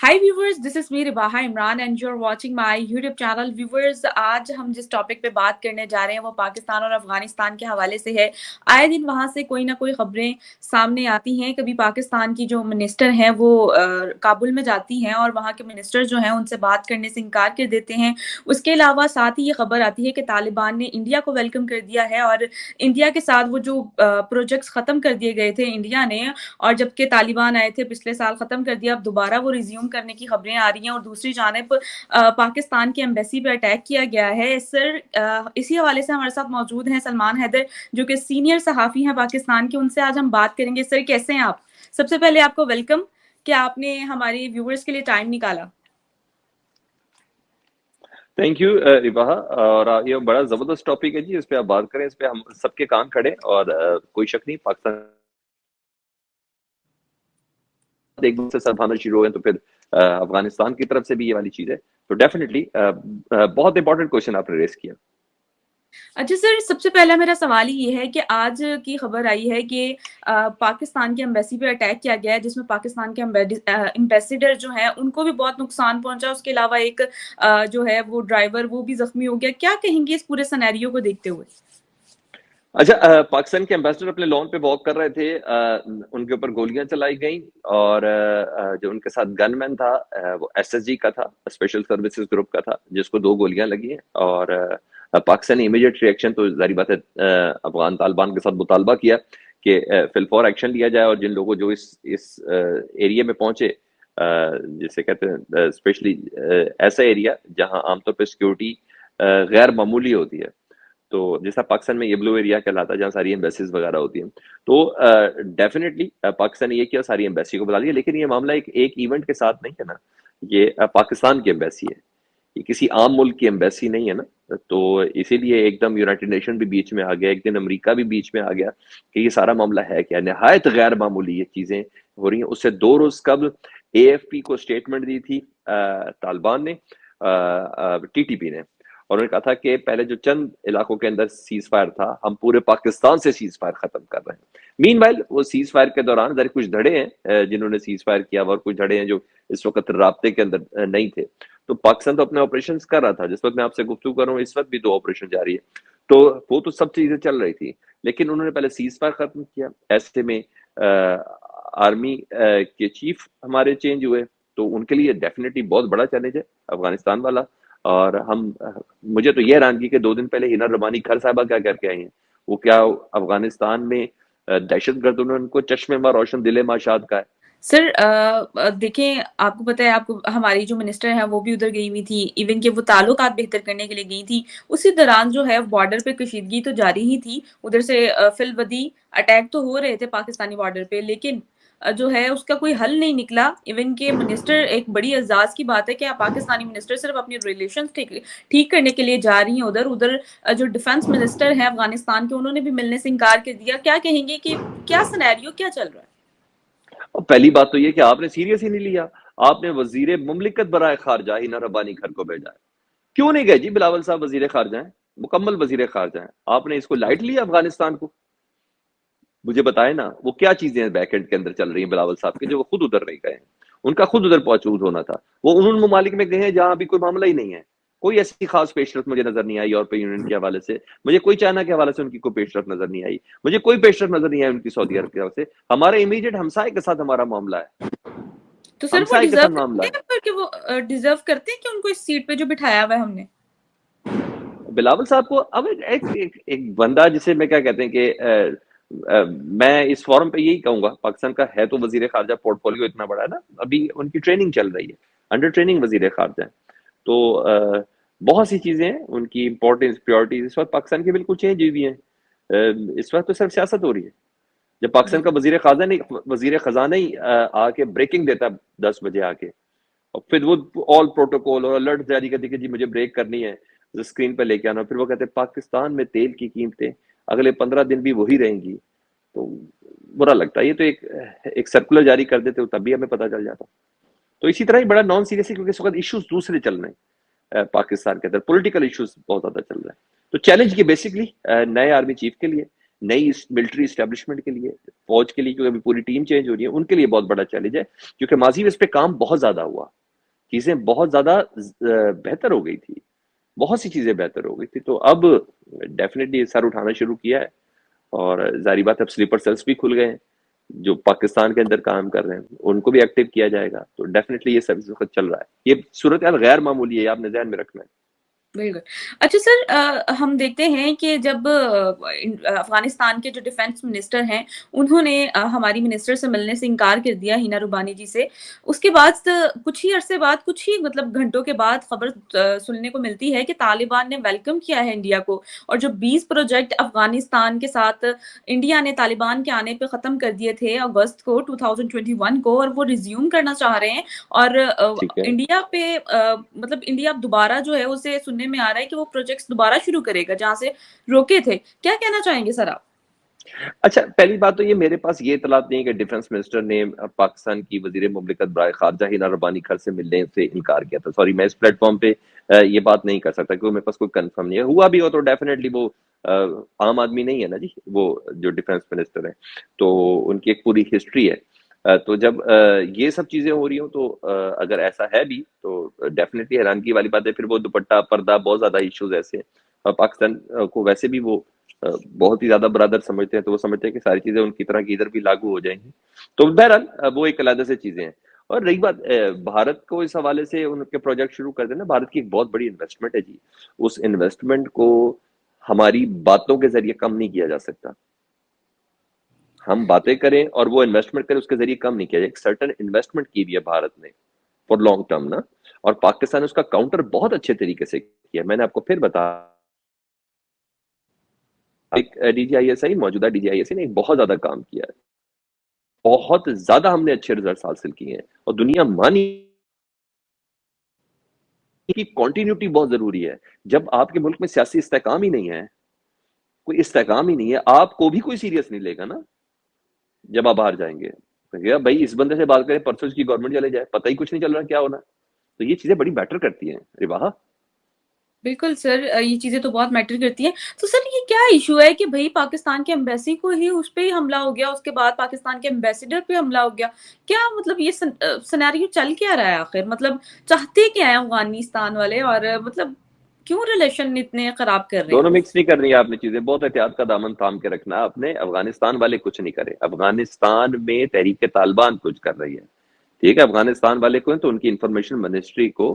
Hi viewers, this is me Ribaha Imran and you're watching my YouTube channel. Viewers, आज हम जिस topic पे बात करने जा रहे हैं वो पाकिस्तान और अफगानिस्तान के हवाले से है। आए दिन वहाँ से कोई ना कोई खबरें सामने आती हैं। कभी पाकिस्तान की जो मिनिस्टर हैं वो काबुल में जाती हैं और वहाँ के मिनिस्टर जो हैं उनसे बात करने से इनकार कर देते हैं। उसके अलावा साथ ही ये खबर आती है कि तालिबान ने इंडिया को वेलकम कर दिया है और इंडिया के साथ वो जो प्रोजेक्ट्स ख़त्म कर दिए गए थे इंडिया ने, और जबकि तालिबान आए थे पिछले साल ख़त्म कर दिया, अब दोबारा वो रिज्यूम करने की खबरें आ रही हैं। और दूसरी जानिब पाकिस्तान की एम्बेसी पे अटैक किया गया है। सर, इसी हवाले से हमारे साथ मौजूद हैं सलमान हैदर, जो कि सीनियर सहाफ़ी हैं पाकिस्तान के। उनसे आज हम बात करेंगे। सर, कैसे हैं आप? सबसे पहले आपको वेलकम कि आपने हमारे व्यूवर्स के लिए टाइम निकाला। Thank you Ribaha. और ये बड़ा जबरदस्त टॉपिक है जी, इस पे आप बात करें, इस पे हम सबके कान खड़े। और कोई शक नहीं, पाकिस्तान एक दूसरे से सरभाना शुरू हुए तो फिर अफगानिस्तान की तरफ से भी ये वाली चीज है। तो डेफिनेटली बहुत इंपॉर्टेंट क्वेश्चन आपने रेस किया। अच्छा सर, सबसे पहला मेरा सवाल ये है कि आज की खबर आई है कि पाकिस्तान की एम्बेसी पे अटैक किया गया है, जिसमें पाकिस्तान के एम्बेसडर जो हैं उनको भी बहुत नुकसान पहुंचा। उसके अलावा एक जो है वो ड्राइवर वो भी जख्मी हो गया। क्या कहेंगे इस पूरे सिनेरियो को देखते हुए? अच्छा, पाकिस्तान के एम्बेसडर अपने लॉन पे वॉक कर रहे थे, उनके ऊपर गोलियां चलाई गई। और जो उनके साथ गनमैन था वो एसएसजी का था, स्पेशल सर्विसेज ग्रुप का था, जिसको 2 गोलियां लगी हैं। और पाकिस्तान ने इमीडिएट रिएक्शन तो जारी बात है अफगान तालिबान के साथ मुतालबा किया कि फिलफौर एक्शन लिया जाए। और जिन लोगों जो इस एरिया में पहुंचे, जिसे कहते हैं स्पेशली ऐसा एरिया जहां आमतौर पर सिक्योरिटी गैर मामूली होती है, तो जैसा पाकिस्तान में ये ब्लू एरिया कहलाता है जहाँ सारी एम्बेसीज वगैरह होती हैं। तो डेफिनेटली पाकिस्तान ने ये किया, सारी एम्बेसी को बुला लिया। लेकिन ये मामला एक इवेंट के साथ नहीं है ना, ये पाकिस्तान की एम्बेसी है, ये किसी आम मुल्क की एम्बेसी नहीं है ना। तो इसीलिए एकदम यूनाइटेड नेशन भी बीच में आ गया, एक दिन अमेरिका भी बीच में आ गया कि ये सारा मामला है क्या। निहायत गैर मामूली ये चीजें हो रही हैं। उससे 2 रोज कबल एएफपी को स्टेटमेंट दी थी तालिबान ने, टीटीपी ने, और उन्होंने कहा था कि पहले जो चंद इलाकों के अंदर सीज फायर था, हम पूरे पाकिस्तान से सीज फायर खत्म कर रहे हैं। मीनवाइल वो सीज फायर के दौरान जरा कुछ धड़े हैं जिन्होंने सीज फायर किया, और कुछ धड़े हैं जो इस वक्त राब्ते के अंदर नहीं थे। तो पाकिस्तान तो अपने ऑपरेशंस कर रहा था। जिस वक्त मैं आपसे गुफ्तगू कर रहा हूँ, इस वक्त भी 2 ऑपरेशन जारी है। तो वो तो सब चीजें चल रही थी, लेकिन उन्होंने पहले सीज फायर खत्म किया। ऐसे में आर्मी के चीफ हमारे चेंज हुए, तो उनके लिए डेफिनेटली बहुत बड़ा चैलेंज है अफगानिस्तान वाला। और मुझे तो ये हैरानगी कि 2 दिन पहले हिना रबानी खर साहबा क्या करके आई हैं। वो क्या अफगानिस्तान में दहशतगर्द, उन्होंने उनको चश्मे में रोशन दिले माशाद का है। सर, देखें, आपको पता है, आपको हमारी जो मिनिस्टर हैं वो भी उधर गई हुई थी, इवन कि वो ताल्लुकात बेहतर करने के लिए गई थी। उसी दौरान जो है बॉर्डर पे कशीदगी तो जारी ही थी। उधर से फिलवदी अटैक तो हो रहे थे पाकिस्तानी बॉर्डर पे, लेकिन जो है उसका कोई हल नहीं निकला। इवन के मिनिस्टर, एक बड़ी एजाज की बात है कि पाकिस्तानी मिनिस्टर सिर्फ अपनी रिलेशन ठीक करने के लिए जा रही हैं उधर। उधर जो डिफेंस मिनिस्टर हैं अफगानिस्तान के, उन्होंने भी मिलने से इनकार कर दिया। क्या कहेंगे कि क्या सिनेरियो क्या चल रहा है? और पहली बात तो ये कि आपने सीरियस ही नहीं लिया। आपने वजीर मुमलिकत बराए खारजा हिना रब्बानी घर को भेजा है। क्यों नहीं गए जी बिलावल साहब? वजीर खारजा है, मुकम्मल वजीर खारजा है, आपने इसको लाइट लिया अफगानिस्तान को? मुझे बताए ना वो क्या चीजें बैक एंड के अंदर चल रही हैं बिलावल साहब के, जो वो खुद उधर नहीं गए हैं। उनका खुद उधर मौजूद होना था। वो उन ममालिक में गए हैं जहां अभी कोई मामला ही नहीं है। कोई ऐसी खास पेशरफ मुझे नजर नहीं आई यूरोपीय यूनियन के हवाले से। मुझे कोई चाइना के हवाले से उनकी कोई पेशरफ नजर नहीं आई। मुझे कोई पेशरफ नजर नहीं आई उनकी सऊदी अरब के हवाले से। हमारे इमीडिएट हमसाए के साथ हमारा मामला है, तो सर वो हमसाए के डिजर्व साथ मामला करते है। हैं, पर कि वो डिजर्व करते हैं कि उनको इस सीट पे जो बिठाया हुआ है हमने? बिलावल साहब को अब एक बंदा जिसे मैं क्या कहते हैं कि मैं इस फॉरम पे यही कहूंगा, पाकिस्तान का है तो वजीर खारजा पोर्टफोलियो इतना बड़ा है ना, अभी उनकी ट्रेनिंग चल रही है, अंडर ट्रेनिंग वजीर खारजा है। तो बहुत सी चीजें हैं, उनकी इंपॉर्टेंस प्रायोरिटीज इस वक्त पाकिस्तान की बिल्कुल चेंज हुई हैं। इस वक्त तो सिर्फ सियासत हो रही है। जब पाकिस्तान का वजीर खजाना ही आके ब्रेकिंग देता 10 बजे आके, और फिर वो ऑल प्रोटोकॉल और अलर्ट जारी करती कि जी मुझे ब्रेक करनी है, स्क्रीन पर लेके आना। फिर वो कहते हैं पाकिस्तान में तेल की कीमतें अगले 15 दिन भी वही रहेंगी। तो बुरा लगता है। ये तो एक सर्कुलर जारी कर देते तब भी हमें पता चल जाता। तो इसी तरह ही बड़ा नॉन सीरियस है, क्योंकि इस वक्त इश्यूज दूसरे चल रहे हैं पाकिस्तान के अंदर, पॉलिटिकल इश्यूज बहुत ज्यादा चल रहे हैं। तो चैलेंज ये बेसिकली नए आर्मी चीफ के लिए, नई मिलिट्री इस्टेब्लिशमेंट के लिए, फौज के लिए, क्योंकि अभी पूरी टीम चेंज हो रही है, उनके लिए बहुत बड़ा चैलेंज है, क्योंकि माजी में इस पे काम बहुत ज्यादा हुआ। چیزیں بہت زیادہ بہتر ہو گئی تھی، بہت سی چیزیں بہتر ہو گئی تھی. تو اب ڈیفینیٹلی سر اٹھانا شروع کیا ہے، اور ظاہری بات اب سلیپر سیلس بھی کھل گئے ہیں جو پاکستان کے اندر کام کر رہے ہیں، ان کو بھی ایکٹیو کیا جائے گا. تو ڈیفینیٹلی یہ سب وقت چل رہا ہے. یہ صورتحال غیر معمولی ہے، یہ آپ نے ذہن میں رکھنا ہے. بالکل. اچھا سر، ہم دیکھتے ہیں کہ جب افغانستان کے جو ڈیفینس منسٹر ہیں انہوں نے ہماری منسٹر سے ملنے سے انکار کر دیا، ہینا روبانی جی سے، اس کے بعد کچھ ہی عرصے بعد، کچھ ہی مطلب گھنٹوں کے بعد خبر سننے کو ملتی ہے کہ طالبان نے ویلکم کیا ہے انڈیا کو، اور جو 20 پروجیکٹ افغانستان کے ساتھ انڈیا نے طالبان کے آنے پہ ختم کر دیے تھے اگست کو 2021 کو، اور وہ ریزیوم کرنا چاہ رہے ہیں. اور ٹھیک ہے. انڈیا پہ مطلب انڈیا اب دوبارہ جو ہے اسے سننے میں آ رہا ہے کہ وہ پروجیکٹس دوبارہ شروع کرے گا جہاں سے روکے تھے. کیا کہنا چاہیں گے سر آپ؟ اچھا، پہلی بات تو یہ میرے پاس یہ اطلاعات نہیں ہے کہ ڈیفنس منسٹر نے پاکستان کی وزیر مملکت برائے خارجہ ہینا ربانی گھر سے ملنے سے انکار کیا تھا. سوری، میں اس پلیٹ فارم پہ یہ بات نہیں کر سکتا کیونکہ میرے پاس کوئی کنفرم نہیں ہے. ہوا بھی ہو تو ڈیفینیٹلی وہ عام آدمی نہیں ہے نا جی، وہ جو ڈیفنس منسٹر ہیں تو ان کی ایک پوری ہسٹری ہے. تو جب یہ سب چیزیں ہو رہی ہوں تو اگر ایسا ہے بھی تو ڈیفینیٹلی حیرانگی والی بات ہے. پھر وہ دوپٹہ پردہ بہت زیادہ ایشوز ایسے ہیں، اور پاکستان کو ویسے بھی وہ بہت ہی زیادہ برادر سمجھتے ہیں، تو وہ سمجھتے ہیں کہ ساری چیزیں ان کی طرح کی ادھر بھی لاگو ہو جائیں گی. تو بہرحال وہ ایک علیحدہ سے چیزیں ہیں. اور رہی بات بھارت کو اس حوالے سے ان کے پروجیکٹ شروع کر دینا، بھارت کی ایک بہت بڑی انویسٹمنٹ ہے جی. اس انویسٹمنٹ کو ہماری باتوں کے ذریعے کم نہیں کیا جا سکتا. ہم باتیں کریں اور وہ انویسٹمنٹ کریں، اس کے ذریعے کم نہیں کیا جائے. ایک سرٹن انویسٹمنٹ کی بھی ہے بھارت نے فور لانگ ٹرم نا، اور پاکستان نے اس کا کاؤنٹر بہت اچھے طریقے سے کیا. میں نے آپ کو پھر بتا، ایک D G I S I, موجودہ D G I S I نے ایک بہت زیادہ کام کیا ہے، بہت زیادہ ہم نے اچھے ریزلٹس حاصل کیے ہیں. اور دنیا مانی کی کنٹینیوٹی بہت ضروری ہے. جب آپ کے ملک میں سیاسی استحکام ہی نہیں ہے، کوئی استحکام ہی نہیں ہے، آپ کو بھی کوئی سیریس نہیں لے گا نا جب آپ باہر جائیں گے. بھائی اس بندے سے بات کریں، پرسوں اس کی گورنمنٹ چلے جائے، پتہ ہی کچھ نہیں چل رہا کیا ہونا. تو یہ چیزیں بڑی میٹر کرتی ہیں رباہا. بالکل سر، یہ چیزیں تو بہت میٹر کرتی ہیں. تو سر یہ کیا ایشو ہے کہ بھئی پاکستان کے ایمبیسی کو ہی اس پہ ہی حملہ ہو گیا، اس کے بعد پاکستان کے ایمبیسیڈر پہ حملہ ہو گیا؟ کیا مطلب یہ سیناریو چل کیا رہا ہے آخر؟ مطلب چاہتے کیا ہیں افغانستان والے، اور مطلب کیوں ریلیشن اتنے خراب کر رہے ہیں دونوں وہ؟ مکس نہیں کرنی ہے آپ نے چیزیں، بہت احتیاط کا دامن تھام کے رکھنا ہے آپ نے. افغانستان والے کچھ نہیں کرے، افغانستان میں تحریک طالبان کچھ کر رہی ہے. ٹھیک ہے، افغانستان والے کو ہیں تو ان کی انفارمیشن منسٹری کو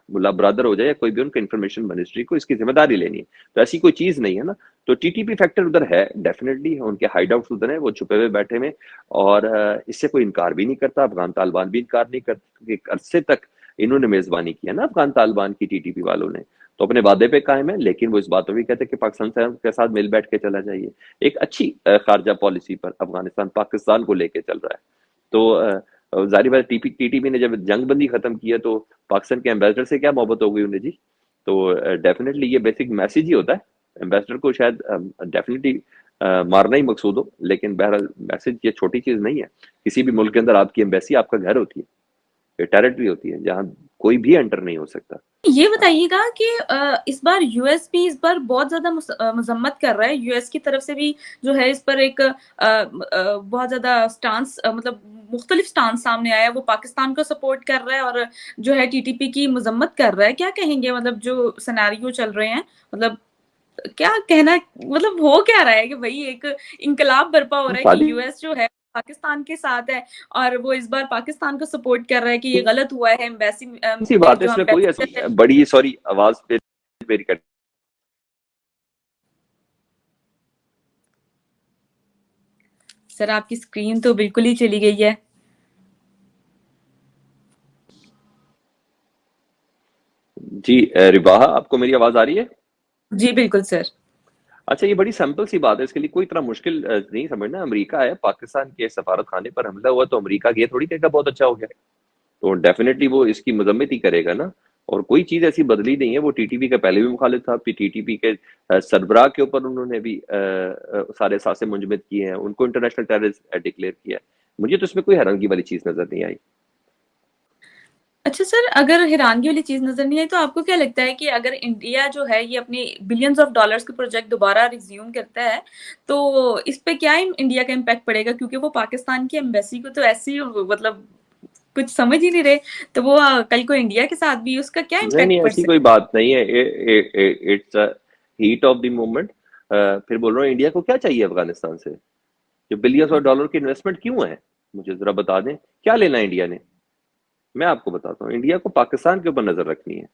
ملا برادر ہو جائے یا کوئی بھی، ان کا انفارمیشن منسٹری کو اس کی ذمہ داری لینی ہے. تو ایسی کوئی چیز نہیں ہے نا. تو ٹی ٹی پی فیکٹر ادھر ہے ڈیفینیٹلی، ان کے ہائیڈ آؤٹس ادھر ہیں، وہ چھپے ہوئے بیٹھے ہوئے. اور اس سے کوئی انکار بھی نہیں کرتا، افغان طالبان بھی انکار نہیں کرتے. ایک عرصے تک انہوں نے میزبانی کیا نا افغان طالبان کی ٹی ٹی پی والوں نے، تو اپنے وعدے پہ قائم ہے. لیکن وہ اس بات پہ بھی کہتے ہیں کہ پاکستان کے ساتھ مل بیٹھ کے چلا جائیے. ایک اچھی خارجہ پالیسی پر افغانستان پاکستان کو لے کے چل رہا ہے. تو ظاہری بات ٹی ٹی پی نے جب جنگ بندی ختم کی ہے تو پاکستان کے ایمبیسڈر سے کیا محبت ہو گئی انہیں جی. تو ڈیفینیٹلی یہ بیسک میسج ہی ہوتا ہے. ایمبیسڈر کو شاید ڈیفینیٹلی مارنا ہی مقصود ہو، لیکن بہرحال میسج یہ چھوٹی چیز نہیں ہے. کسی بھی ملک کے اندر آپ کی ایمبیسی آپ کا گھر ہوتی ہے، ٹیریٹری ہوتی ہے جہاں کوئی بھی انٹر نہیں ہو سکتا. یہ بتائیے گا کہ اس بار یو ایس بھی اس بار بہت زیادہ مذمت کر رہا ہے، یو ایس کی طرف سے بھی جو ہے اس پر ایک بہت زیادہ سٹانس، مطلب مختلف سٹانس سامنے آیا ہے. وہ پاکستان کو سپورٹ کر رہا ہے اور جو ہے ٹی ٹی پی کی مذمت کر رہا ہے. کیا کہیں گے مطلب جو سیناریو چل رہے ہیں، مطلب کیا کہنا، مطلب ہو کیا رہا ہے کہ بھائی ایک انقلاب برپا ہو رہا ہے کہ فادی یو ایس جو ہے پاکستان کے ساتھ ہے، اور وہ اس بار پاکستان کو سپورٹ کر رہا ہے کہ یہ غلط ہوا ہے. ایمبیسی سی بات ہے، جو اس میں کوئی ایمبیسی ایسی بڑی، سوری آواز پہ میری کٹ. سر آپ کی اسکرین تو بالکل ہی چلی گئی ہے. جی رباہا، آپ کو میری آواز آ رہی ہے؟ جی بالکل سر. اچھا، یہ بڑی سمپل سی بات ہے، اس کے لیے کوئی اتنا مشکل نہیں سمجھنا. امریکہ ہے، پاکستان کے سفارت خانے پر حملہ ہوا تو امریکہ یہ تھوڑی کہے گا بہت اچھا ہو گیا. تو ڈیفینیٹلی وہ اس کی مذمت ہی کرے گا نا. اور کوئی چیز ایسی بدلی نہیں ہے. وہ ٹی ٹی پی کا پہلے بھی مخالف تھا، پھر ٹی ٹی پی کے سربراہ کے اوپر انہوں نے بھی سارے ساسے منجمد کیے ہیں، ان کو انٹرنیشنل ٹیررسٹ ڈکلیئر کیا ہے. مجھے تو اس میں کوئی حیرانگی والی چیز نظر نہیں آئی. اچھا سر، اگر حیرانگی والی چیز نظر نہیں آئی تو آپ کو کیا لگتا ہے کہ اگر انڈیا جو ہے یہ اپنی بلینز آف ڈالرز کے پروجیکٹ دوبارہ ریزیوم کرتا ہے تو اس پہ کیا انڈیا کا امپیکٹ پڑے گا؟ کیونکہ وہ پاکستان کی ایمبیسی کو تو ایسی مطلب कुछ समझ ही नहीं रहे, तो वो कल को इंडिया के साथ भी उसका क्या नहीं इम्पैक्ट नहीं, पड़ ऐसी कोई सकता बात नहीं है, it's heat of the moment. फिर बोल रहा हूँ, इंडिया को क्या चाहिए अफगानिस्तान से? जो बिलियंस ऑफ है? डॉलर की इन्वेस्टमेंट क्यों है? मुझे जरा बता दें, क्या लेना है इंडिया ने? मैं आपको बताता हूँ, इंडिया को पाकिस्तान के ऊपर नजर रखनी है।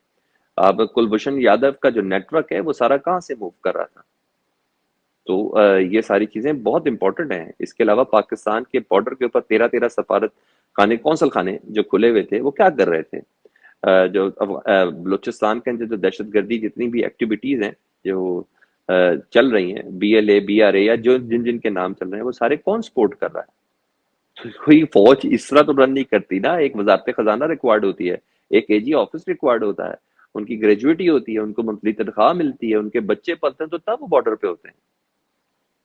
अब कुलभूषण यादव का जो नेटवर्क है वो सारा कहाँ से मूव कर रहा था? तो ये सारी चीजें बहुत इंपॉर्टेंट हैं। इसके अलावा पाकिस्तान के बॉर्डर के ऊपर 13 सफारत खाने, कौंसल खाने जो खुले हुए थे, वो क्या कर रहे थे? जो बलूचिस्तान के अंदर जो दहशत गर्दी जितनी भी एक्टिविटीज हैं जो चल रही हैं, BLA BRA या जो जिन जिन के नाम चल रहे हैं, वो सारे कौन सपोर्ट कर रहा है? तो कोई फौज इस तरह तो रन नहीं करती ना। एक वजारत खजाना रिक्वायर्ड होती है, एक AG ऑफिस रिक्वायर्ड होता है, उनकी ग्रेजुएटी होती है, उनको मंथली तनख्वाह मिलती है, उनके बच्चे पलते हैं, तो तब वो बॉर्डर पे होते हैं।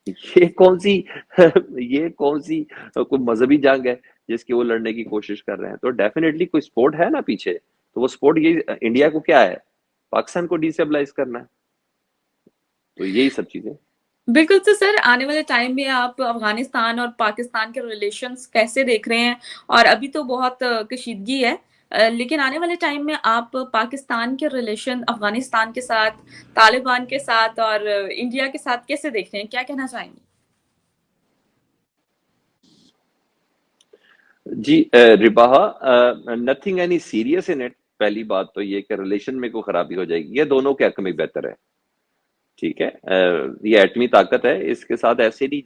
ये कौन सी ये कौन सी कोई मजहबी जंग है जिसकी वो लड़ने की कोशिश कर रहे हैं? तो डेफिनेटली कोई स्पोर्ट है ना पीछे। तो वो स्पोर्ट ये इंडिया को क्या है? पाकिस्तान को डिस्टेबलाइज करना है। तो यही सब चीजें। बिल्कुल। तो सर आने वाले टाइम में आप अफगानिस्तान और पाकिस्तान के रिलेशंस कैसे देख रहे हैं? और अभी तो बहुत कशीदगी है, लेकिन आने वाले टाइम में आप पाकिस्तान के रिलेशन अफगानिस्तान के साथ, तालिबान के साथ और इंडिया के साथ कैसे देख रहे हैं? क्या कहना चाहेंगे? जी Ribaha, nothing any serious in it. पहली बात तो ये कि रिलेशन में कोई खराबी हो जाएगी, ये दोनों के हक में बेहतर है। ठीक है, ये एटमी ताकत है, इसके साथ ऐसे नहीं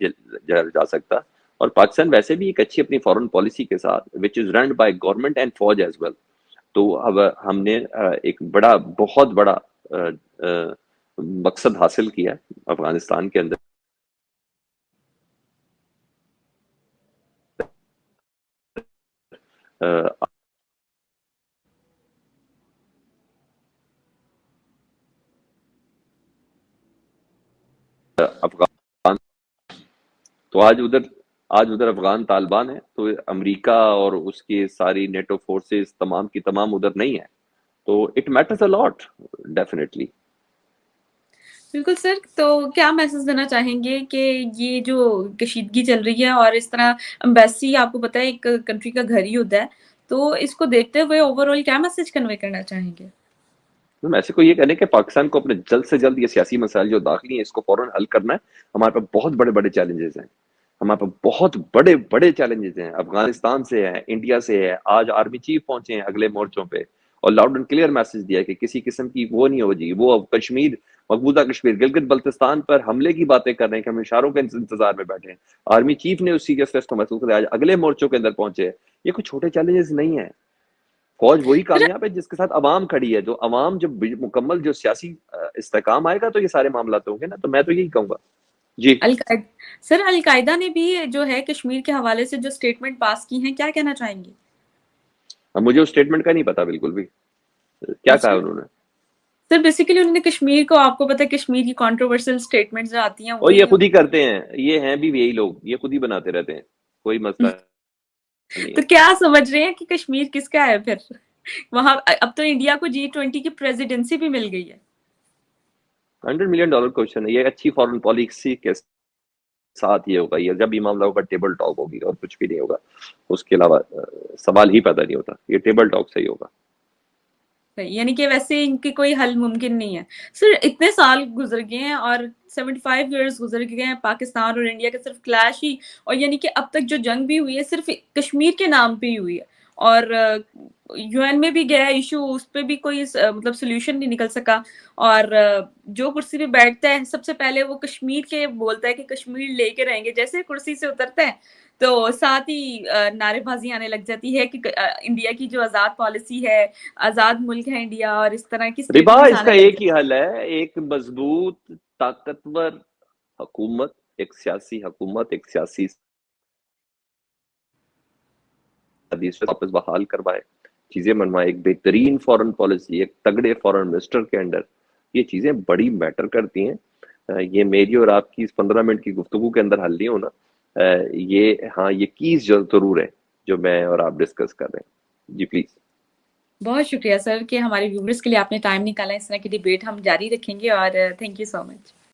जा सकता। और पाकिस्तान वैसे भी एक अच्छी अपनी फॉरेन पॉलिसी के साथ, which is run by government and फौज एज वेल। तो अब हमने एक बड़ा, बहुत बड़ा मकसद हासिल किया अफगानिस्तान के अंदर। अफगान, तो आज उधर अफगान तालिबान है, तो अमेरिका और उसकी सारी नेटो फोर्सेस तमाम की तमाम उधर नहीं है। तो it matters a lot, definitely. बिल्कुल सर, तो क्या मैसेज देना चाहेंगे कि ये जो कशीदगी चल रही है और इस तरह एम्बेसी आपको पता है एक कंट्री का घर ही होता है, तो इसको देखते हुए ओवरऑल क्या मैसेज कन्वे करना चाहेंगे? तो ऐसे को ये कहने कि पाकिस्तान को अपने जल्द से जल्द ये सियासी मसाइल जो दाखिली है इसको फौरन हल करना है। हमारे पास बहुत बड़े बड़े चैलेंजेस हैं, हमारे पास बहुत बड़े बड़े चैलेंजेस हैं, अफगानिस्तान से है, इंडिया से है। आज आर्मी चीफ पहुंचे हैं अगले मोर्चों पे और लाउड एंड क्लियर मैसेज दिया है कि किसी किस्म की वो नहीं हो जाएगी। वो अब कश्मीर, मकबूजा कश्मीर, गिलगित बल्तिस्तान पर हमले की बातें कर रहे हैं कि हम इशारों के इंतजार में बैठे हैं। आर्मी चीफ ने उस सीरियसनेस को महसूस किया, आज अगले मोर्चों के अंदर पहुंचे हैं। ये कोई छोटे चैलेंजेस नहीं है। फौज वही कामयाब है जिसके साथ अवाम खड़ी है। जो अवाम जब मुकम्मल जो सियासी इस्तेकाम आएगा तो ये सारे मामला होंगे ना। तो मैं तो यही कहूंगा। जी। सर अल-कायदा ने भी जो है कश्मीर के हवाले से जो स्टेटमेंट पास की हैं, क्या कहना चाहेंगे? अब मुझे उस स्टेटमेंट का नहीं पता बिल्कुल भी, क्या कहा अच्छा। उन्होंने। सर बेसिकली उन्होंने कश्मीर को, आपको पता है कश्मीर की कंट्रोवर्शियल स्टेटमेंट्स जो आती हैं और ये वही खुद ही करते हैं, ये हैं भी यही लोग, ये खुद ही बनाते रहते हैं, कोई मसला नहीं तो है। क्या समझ रहे हैं कि कश्मीर किसका है फिर? वहां अब तो इंडिया को G20 की प्रेसिडेंसी भी मिल गई है। $100 मिलियन क्वेश्चन है ये। अच्छी फॉरेन पॉलिसी के साथ ये होगा, ये जब ये मामला होगा टेबल टॉक होगी और कुछ भी नहीं होगा। उसके अलावा सवाल ही पैदा नहीं होता, ये टेबल टॉक से ही होगा। यानी कि वैसे इनकी कोई हल मुमकिन नहीं है। सर इतने साल गुजर गए हैं और 75 इयर्स गुजर गए हैं पाकिस्तान और इंडिया का सिर्फ क्लैश ही, और यानी कि अब तक जो जंग भी हुई है सिर्फ कश्मीर के नाम पे ही हुई है। और UN में भी गया इशू, उस पे भी कोई मतलब सोल्यूशन नहीं निकल सका। और जो कुर्सी पे बैठता है सबसे पहले वो कश्मीर के बोलता है कि कश्मीर लेके रहेंगे, जैसे कुर्सी से उतरता है तो साथ ही नारेबाजी आने लग जाती है कि इंडिया की जो आजाद पॉलिसी है, आजाद मुल्क है इंडिया, और इस तरह की रिबा, स्टेटमेंट्स इसका आने लग एक ही जाती हल है, एक मजबूत ताकतवर हुकूमत, एक सियासी हुकूमत, एक सियासी हदीस वापस बहाल करवाए, चीजें मनवाए, एक बेहतरीन फॉरेन पॉलिसी, एक तगड़े फॉरेन मिनिस्टर के अंडर। ये चीजें बड़ी मैटर करती हैं। ये मेरी और आपकी इस 15 मिनट की गुफ्तगू के अंदर हल नहीं होना। ये हाँ, ये कीज जरूर है जो मैं और आप डिस्कस कर रहे हैं। जी प्लीज। बहुत शुक्रिया सर कि हमारे व्यूअर्स के लिए आपने टाइम निकाला। इस तरह की डिबेट हम जारी रखेंगे और थैंक यू सो मच।